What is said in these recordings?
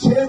6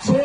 6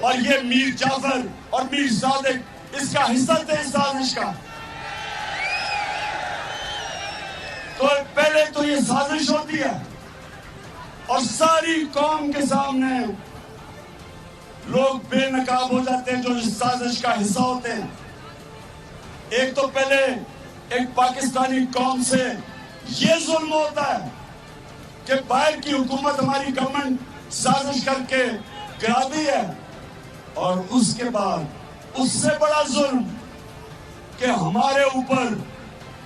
اور یہ میر جعفر اور میر صادق اس کا حصہ تھے اس سازش کا. تو پہلے تو یہ سازش ہوتی ہے اور ساری قوم کے سامنے لوگ بے نقاب ہو جاتے ہیں جو اس سازش کا حصہ ہوتے ہیں. ایک تو پہلے ایک پاکستانی قوم سے یہ ظلم ہوتا ہے کہ باہر کی حکومت ہماری گورنمنٹ سازش کر کے گراتی ہے, اور اس کے بعد اس سے بڑا ظلم کہ ہمارے اوپر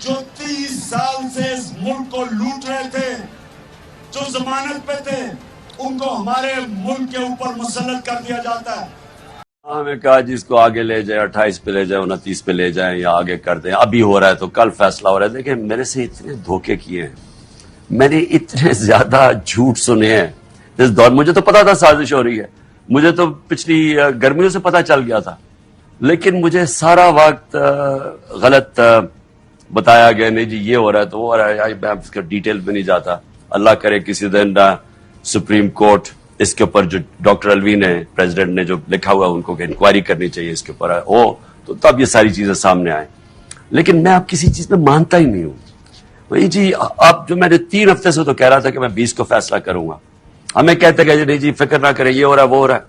جو 30 سال سے اس ملک کو لوٹ رہے تھے, جو ضمانت پہ تھے, ان کو ہمارے ملک کے اوپر مسلط کر دیا جاتا ہے. ہمیں کہا جی اس کو آگے لے جائیں, 28 پہ لے جائیں, 29 پہ لے جائیں یا آگے کر دیں, ابھی ہو رہا ہے تو کل فیصلہ ہو رہا ہے. دیکھیں میرے سے اتنے دھوکے کیے ہیں, میں نے اتنے زیادہ جھوٹ سنے ہیں اس دور. مجھے تو پتا تھا سازش ہو رہی ہے, مجھے تو پچھلی گرمیوں سے پتا چل گیا تھا, لیکن مجھے سارا وقت غلط بتایا گیا. نہیں جی یہ ہو رہا ہے تو وہ ہو رہا ہے, میں اس کا ڈیٹیل میں نہیں جاتا. اللہ کرے کسی دن سپریم کورٹ اس کے اوپر جو ڈاکٹر الوی نے پریزیڈنٹ نے جو لکھا ہوا ان کو کہ انکوائری کرنی چاہیے اس کے اوپر ہو, تو تب یہ ساری چیزیں سامنے آئیں. لیکن میں اب کسی چیز میں مانتا ہی نہیں ہوں. بھائی جی اب جو میں نے 3 ہفتے سے تو کہہ رہا تھا کہ میں 20 کو فیصلہ کروں گا, ہمیں کہتے کہ نہیں جی فکر نہ کریں, یہ ہو رہا ہے وہ ہو رہا ہے.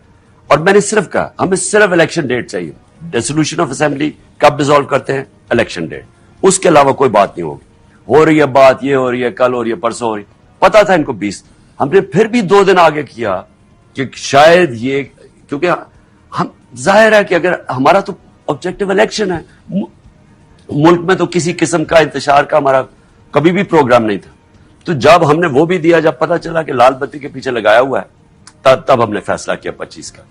اور میں نے صرف کہا ہمیں صرف الیکشن ڈیٹ چاہیے. ڈیسولوشن آف اسمبلی کب ڈیزالو کرتے ہیں؟ الیکشن ڈیٹ, اس کے علاوہ کوئی بات نہیں ہوگی. ہو رہی ہے بات, یہ ہو رہی ہے, کل ہو رہی ہے, پرسوں ہو رہی ہے. پتا تھا ان کو 20. ہم نے پھر بھی 2 دن آگے کیا کہ شاید یہ, کیونکہ ہم ظاہر ہے کہ اگر ہمارا تو آبجیکٹو الیکشن ہے, ملک میں تو کسی قسم کا انتشار کا ہمارا کبھی بھی پروگرام نہیں تھا. تو جب ہم نے وہ بھی دیا, جب پتا چلا کہ لال بتی کے پیچھے لگایا ہوا ہے, تب ہم نے فیصلہ کیا 25 کا.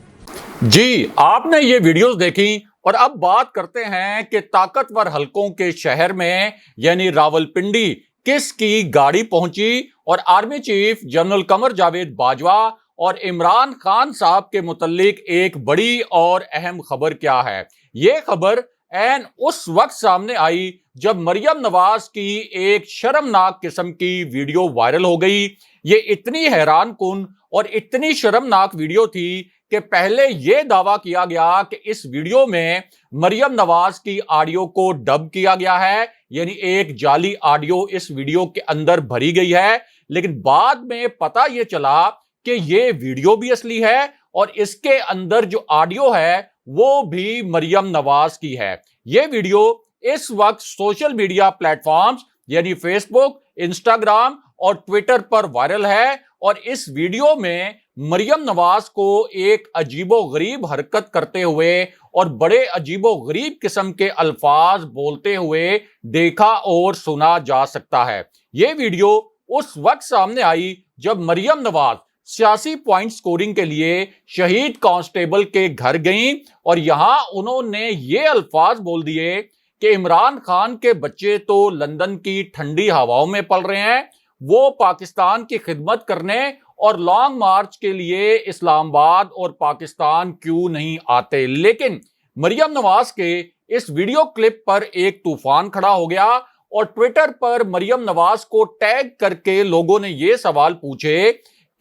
جی آپ نے یہ ویڈیوز دیکھی, اور اب بات کرتے ہیں کہ طاقتور حلقوں کے شہر میں یعنی راولپنڈی کس کی گاڑی پہنچی, اور army chief general Qamar Javed Bajwa اور عمران خان صاحب کے متعلق ایک بڑی اور اہم خبر کیا ہے. یہ خبر عین اس وقت سامنے آئی جب مریم نواز کی ایک شرمناک قسم کی ویڈیو وائرل ہو گئی. یہ اتنی حیران کن اور اتنی شرمناک ویڈیو تھی کہ پہلے یہ دعویٰ کیا گیا کہ اس ویڈیو میں مریم نواز کی آڈیو کو ڈب کیا گیا ہے, یعنی ایک جعلی آڈیو اس ویڈیو کے اندر بھری گئی ہے. لیکن بعد میں پتہ یہ چلا کہ یہ ویڈیو بھی اصلی ہے اور اس کے اندر جو آڈیو ہے وہ بھی مریم نواز کی ہے. یہ ویڈیو اس وقت سوشل میڈیا پلیٹ فارمز یعنی فیس بک, انسٹاگرام اور ٹویٹر پر وائرل ہے, اور اس ویڈیو میں مریم نواز کو ایک عجیب و غریب حرکت کرتے ہوئے اور بڑے عجیب و غریب قسم کے الفاظ بولتے ہوئے دیکھا اور سنا جا سکتا ہے. یہ ویڈیو اس وقت سامنے آئی جب مریم نواز سیاسی پوائنٹ سکورنگ کے لیے شہید کانسٹیبل کے گھر گئیں, اور یہاں انہوں نے یہ الفاظ بول دیے کہ عمران خان کے بچے تو لندن کی ٹھنڈی ہواؤں میں پل رہے ہیں, وہ پاکستان کی خدمت کرنے اور لانگ مارچ کے لیے اسلام آباد اور پاکستان کیوں نہیں آتے. لیکن مریم نواز کے اس ویڈیو کلپ پر ایک طوفان کھڑا ہو گیا, اور ٹویٹر پر مریم نواز کو ٹیگ کر کے لوگوں نے یہ سوال پوچھے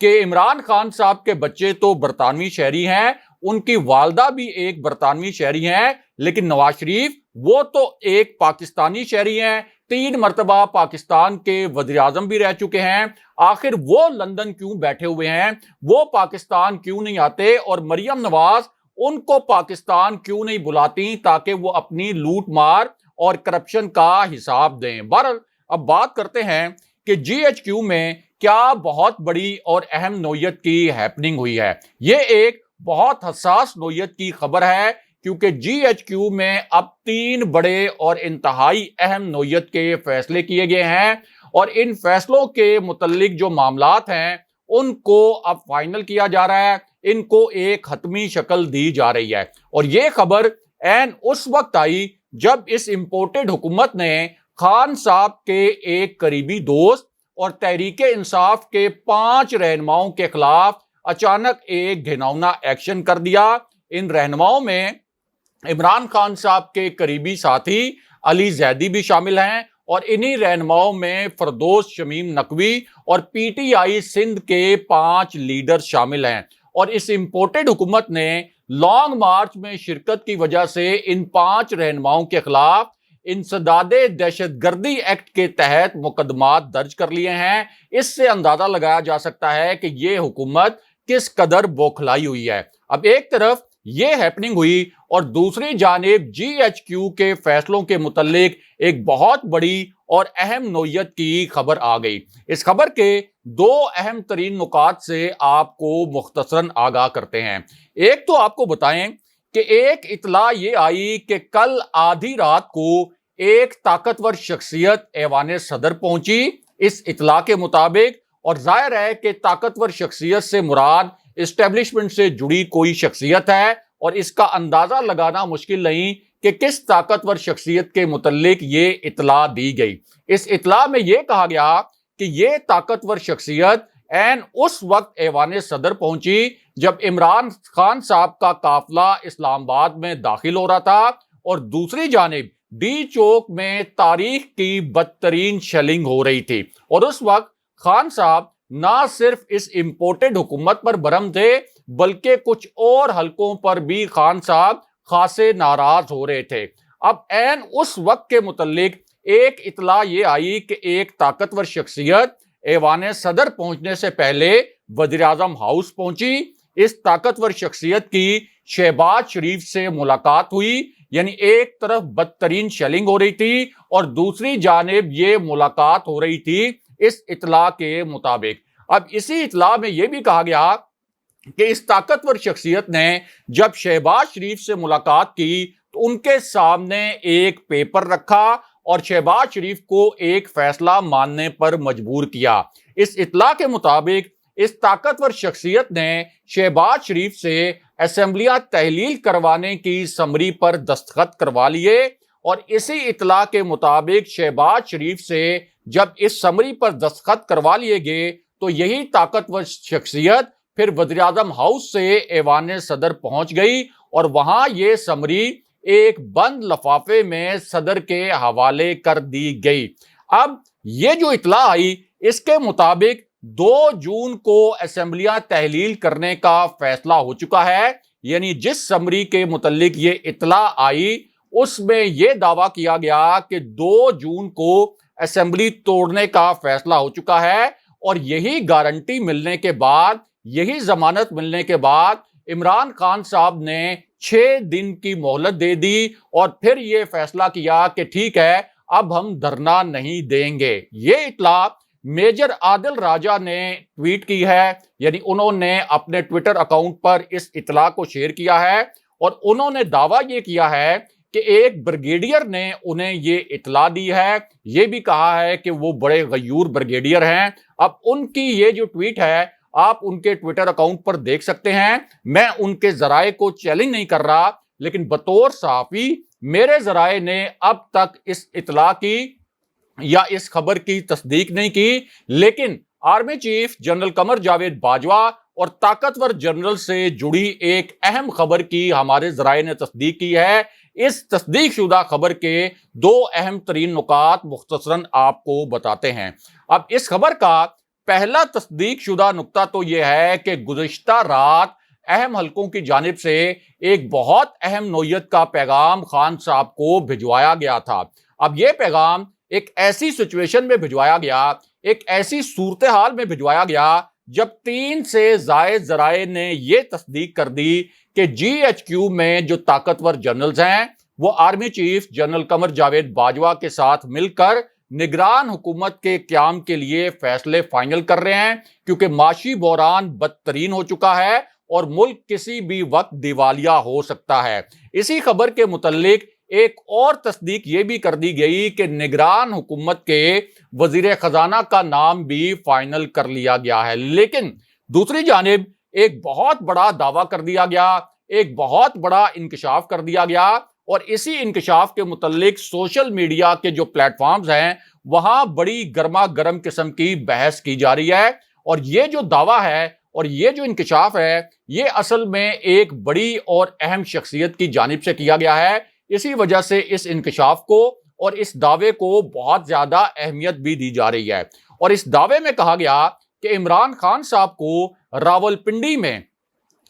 کہ عمران خان صاحب کے بچے تو برطانوی شہری ہیں, ان کی والدہ بھی ایک برطانوی شہری ہیں, لیکن نواز شریف وہ تو ایک پاکستانی شہری ہیں, 3 مرتبہ پاکستان کے وزیر اعظم بھی رہ چکے ہیں, آخر وہ لندن کیوں بیٹھے ہوئے ہیں, وہ پاکستان کیوں نہیں آتے, اور مریم نواز ان کو پاکستان کیوں نہیں بلاتی تاکہ وہ اپنی لوٹ مار اور کرپشن کا حساب دیں. بہرحال اب بات کرتے ہیں کہ GHQ میں کیا بہت بڑی اور اہم نوعیت کی ہیپننگ ہوئی ہے. یہ ایک بہت حساس نوعیت کی خبر ہے, کیونکہ GHQ میں اب 3 بڑے اور انتہائی اہم نوعیت کے فیصلے کیے گئے ہیں, اور ان فیصلوں کے متعلق جو معاملات ہیں ان کو اب فائنل کیا جا رہا ہے, ان کو ایک حتمی شکل دی جا رہی ہے. اور یہ خبر عین اس وقت آئی جب اس امپورٹڈ حکومت نے خان صاحب کے ایک قریبی دوست اور تحریک انصاف کے 5 رہنماؤں کے خلاف اچانک ایک گھناؤنا ایکشن کر دیا. ان رہنماؤں میں عمران خان صاحب کے قریبی ساتھی علی زیدی بھی شامل ہیں, اور انہی رہنماؤں میں فردوس شمیم نقوی اور پی ٹی آئی سندھ کے 5 لیڈر شامل ہیں، اور اس امپورٹڈ حکومت نے لانگ مارچ میں شرکت کی وجہ سے ان 5 رہنماؤں کے خلاف انسداد دہشت گردی ایکٹ کے تحت مقدمات درج کر لیے ہیں۔ اس سے اندازہ لگایا جا سکتا ہے کہ یہ حکومت کس قدر بوکھلائی ہوئی ہے۔ اب ایک طرف یہ ہیپننگ ہوئی اور دوسری جانب جی ایچ کیو کے فیصلوں کے متعلق ایک بہت بڑی اور اہم نوعیت کی خبر آ گئی۔ اس خبر کے 2 اہم ترین نکات سے آپ کو مختصراً آگاہ کرتے ہیں۔ ایک تو آپ کو بتائیں کہ ایک اطلاع یہ آئی کہ کل آدھی رات کو ایک طاقتور شخصیت ایوان صدر پہنچی اس اطلاع کے مطابق، اور ظاہر ہے کہ طاقتور شخصیت سے مراد اسٹیبلشمنٹ سے جڑی کوئی شخصیت ہے، اور اس کا اندازہ لگانا مشکل نہیں کہ کس طاقتور شخصیت کے متعلق یہ اطلاع دی گئی۔ اس اطلاع میں یہ کہا گیا کہ یہ طاقتور شخصیت عین اس وقت ایوان صدر پہنچی جب عمران خان صاحب کا قافلہ اسلام آباد میں داخل ہو رہا تھا، اور دوسری جانب ڈی چوک میں تاریخ کی بدترین شیلنگ ہو رہی تھی، اور اس وقت خان صاحب نہ صرف اس امپورٹڈ حکومت پر برہم تھے بلکہ کچھ اور حلقوں پر بھی خان صاحب خاصے ناراض ہو رہے تھے۔ اب عین اس وقت کے متعلق ایک اطلاع یہ آئی کہ ایک طاقتور شخصیت ایوان صدر پہنچنے سے پہلے وزیر اعظم ہاؤس پہنچی۔ اس طاقتور شخصیت کی شہباز شریف سے ملاقات ہوئی، یعنی ایک طرف بدترین شیلنگ ہو رہی تھی اور دوسری جانب یہ ملاقات ہو رہی تھی اس اطلاع کے مطابق۔ اب اسی اطلاع میں یہ بھی کہا گیا کہ اس طاقتور شخصیت نے جب شہباز شریف سے ملاقات کی تو ان کے سامنے ایک پیپر رکھا اور شہباز شریف کو ایک فیصلہ ماننے پر مجبور کیا۔ اس اطلاع کے مطابق اس طاقتور شخصیت نے شہباز شریف سے اسمبلیاں تحلیل کروانے کی سمری پر دستخط کروا لیے، اور اسی اطلاع کے مطابق شہباز شریف سے جب اس سمری پر دستخط کروا لیے گئے تو یہی طاقتور شخصیت پھر وزیر اعظم ہاؤس سے ایوان صدر پہنچ گئی، اور وہاں یہ سمری ایک بند لفافے میں صدر کے حوالے کر دی گئی۔ اب یہ جو اطلاع آئی اس کے مطابق 2 جون کو اسمبلیاں تحلیل کرنے کا فیصلہ ہو چکا ہے، یعنی جس سمری کے متعلق یہ اطلاع آئی اس میں یہ دعویٰ کیا گیا کہ 2 جون کو اسمبلی توڑنے کا فیصلہ ہو چکا ہے، اور یہی گارنٹی ملنے کے بعد، یہی ضمانت ملنے کے بعد عمران خان صاحب نے 6 دن کی مہلت دے دی اور پھر یہ فیصلہ کیا کہ ٹھیک ہے اب ہم دھرنا نہیں دیں گے۔ یہ اطلاع میجر عادل راجہ نے ٹویٹ کی ہے، یعنی انہوں نے اپنے ٹویٹر اکاؤنٹ پر اس اطلاع کو شیئر کیا ہے، اور انہوں نے دعویٰ یہ کیا ہے کہ ایک بریگیڈیئر نے انہیں یہ اطلاع دی ہے۔ یہ بھی کہا ہے کہ وہ بڑے غیور بریگیڈیئر ہیں۔ اب ان کی یہ جو ٹویٹ ہے آپ ان کے ٹویٹر اکاؤنٹ پر دیکھ سکتے ہیں۔ میں ان کے ذرائع کو چیلنج نہیں کر رہا، لیکن بطور صحافی میرے ذرائع نے اب تک اس اطلاع کی یا اس خبر کی تصدیق نہیں کی، لیکن army chief general Qamar Javed Bajwa اور طاقتور جنرل سے جڑی ایک اہم خبر کی ہمارے ذرائع نے تصدیق کی ہے۔ اس تصدیق شدہ خبر کے 2 اہم ترین نکات مختصراً آپ کو بتاتے ہیں۔ اب اس خبر کا پہلا تصدیق شدہ نکتہ تو یہ ہے کہ گزشتہ رات اہم حلقوں کی جانب سے ایک بہت اہم نوعیت کا پیغام خان صاحب کو بھجوایا گیا تھا۔ اب یہ پیغام ایک ایسی سچویشن میں بھجوایا گیا، ایک ایسی صورتحال میں بھجوایا گیا جب 3 سے زائد ذرائع نے یہ تصدیق کر دی کہ جی ایچ کیو میں جو طاقتور جنرلز ہیں وہ army chief general Qamar Javed Bajwa کے ساتھ مل کر نگران حکومت کے قیام کے لیے فیصلے فائنل کر رہے ہیں، کیونکہ معاشی بحران بدترین ہو چکا ہے اور ملک کسی بھی وقت دیوالیہ ہو سکتا ہے۔ اسی خبر کے متعلق ایک اور تصدیق یہ بھی کر دی گئی کہ نگران حکومت کے وزیر خزانہ کا نام بھی فائنل کر لیا گیا ہے، لیکن دوسری جانب ایک بہت بڑا دعویٰ کر دیا گیا، ایک بہت بڑا انکشاف کر دیا گیا، اور اسی انکشاف کے متعلق سوشل میڈیا کے جو پلیٹ فارمز ہیں وہاں بڑی گرما گرم قسم کی بحث کی جا رہی ہے، اور یہ جو دعویٰ ہے اور یہ جو انکشاف ہے یہ اصل میں ایک بڑی اور اہم شخصیت کی جانب سے کیا گیا ہے۔ اسی وجہ سے اس انکشاف کو اور اس دعوے کو بہت زیادہ اہمیت بھی دی جا رہی ہے۔ اور اس دعوے میں کہا گیا کہ عمران خان صاحب کو راولپنڈی میں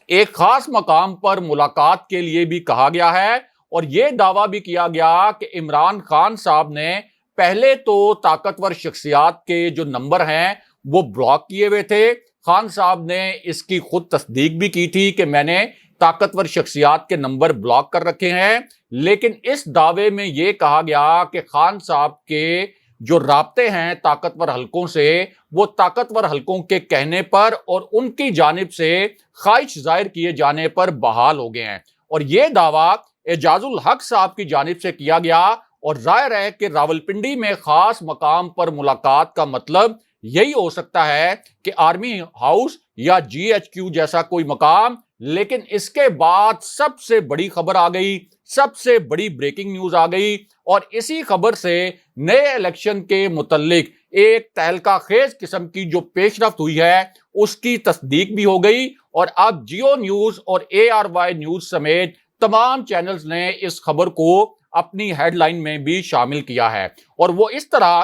ایک خاص مقام پر ملاقات کے لیے بھی کہا گیا ہے، اور یہ دعویٰ بھی کیا گیا کہ عمران خان صاحب نے پہلے تو طاقتور شخصیات کے جو نمبر ہیں وہ بلاک کیے ہوئے تھے۔ خان صاحب نے اس کی خود تصدیق بھی کی تھی کہ میں نے طاقتور شخصیات کے نمبر بلاک کر رکھے ہیں، لیکن اس دعوے میں یہ کہا گیا کہ خان صاحب کے جو رابطے ہیں طاقتور حلقوں سے، وہ طاقتور حلقوں کے کہنے پر اور ان کی جانب سے خواہش ظاہر کیے جانے پر بحال ہو گئے ہیں۔ اور یہ دعویٰ اعجاز الحق صاحب کی جانب سے کیا گیا، اور ظاہر ہے کہ راولپنڈی میں خاص مقام پر ملاقات کا مطلب یہی ہو سکتا ہے کہ آرمی ہاؤس یا جی ایچ کیو جیسا کوئی مقام۔ لیکن اس کے بعد سب سے بڑی خبر آ گئی، سب سے بڑی بریکنگ نیوز آ گئی، اور اسی خبر سے نئے الیکشن کے متعلق ایک تہلکہ خیز قسم کی جو پیش رفت ہوئی ہے اس کی تصدیق بھی ہو گئی، اور اب جیو نیوز اور ARY نیوز سمیت تمام چینلز نے اس خبر کو اپنی ہیڈ لائن میں بھی شامل کیا ہے۔ اور وہ اس طرح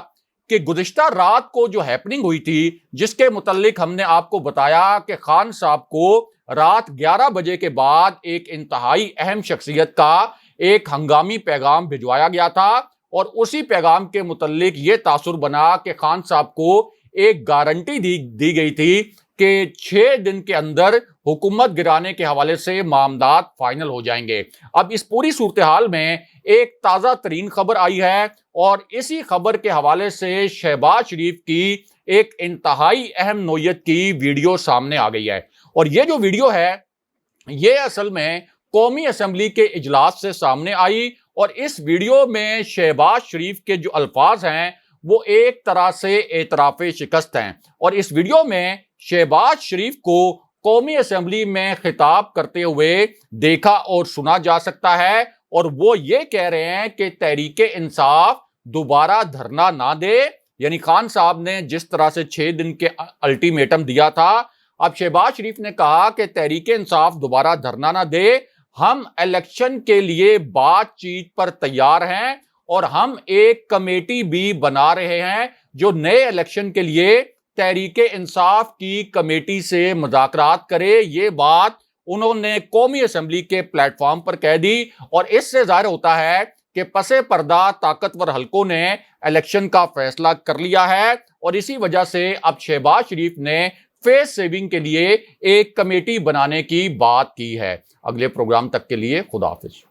کہ گزشتہ رات کو جو ہیپننگ ہوئی تھی، جس کے متعلق ہم نے آپ کو بتایا کہ خان صاحب کو رات 11 بجے کے بعد ایک انتہائی اہم شخصیت کا ایک ہنگامی پیغام بھجوایا گیا تھا، اور اسی پیغام کے متعلق یہ تاثر بنا کہ خان صاحب کو ایک گارنٹی دی گئی تھی کہ 6 دن کے اندر حکومت گرانے کے حوالے سے معاملات فائنل ہو جائیں گے۔ اب اس پوری صورتحال میں ایک تازہ ترین خبر آئی ہے، اور اسی خبر کے حوالے سے شہباز شریف کی ایک انتہائی اہم نوعیت کی ویڈیو سامنے آ گئی ہے۔ اور یہ جو ویڈیو ہے یہ اصل میں قومی اسمبلی کے اجلاس سے سامنے آئی، اور اس ویڈیو میں شہباز شریف کے جو الفاظ ہیں وہ ایک طرح سے اعتراف شکست ہیں۔ اور اس ویڈیو میں شہباز شریف کو قومی اسمبلی میں خطاب کرتے ہوئے دیکھا اور سنا جا سکتا ہے، اور وہ یہ کہہ رہے ہیں کہ تحریک انصاف دوبارہ دھرنا نہ دے۔ یعنی خان صاحب نے جس طرح سے 6 دن کے الٹیمیٹم دیا تھا، اب شہباز شریف نے کہا کہ تحریک انصاف دوبارہ دھرنا نہ دے، ہم الیکشن کے لیے بات چیت پر تیار ہیں، اور ہم ایک کمیٹی بھی بنا رہے ہیں جو نئے الیکشن کے لیے تحریک انصاف کی کمیٹی سے مذاکرات کرے۔ یہ بات انہوں نے قومی اسمبلی کے پلیٹ فارم پر کہہ دی، اور اس سے ظاہر ہوتا ہے کہ پس پردہ طاقتور حلقوں نے الیکشن کا فیصلہ کر لیا ہے، اور اسی وجہ سے اب شہباز شریف نے فیس سیونگ کے لیے ایک کمیٹی بنانے کی بات کی ہے۔ اگلے پروگرام تک کے لیے خدا حافظ۔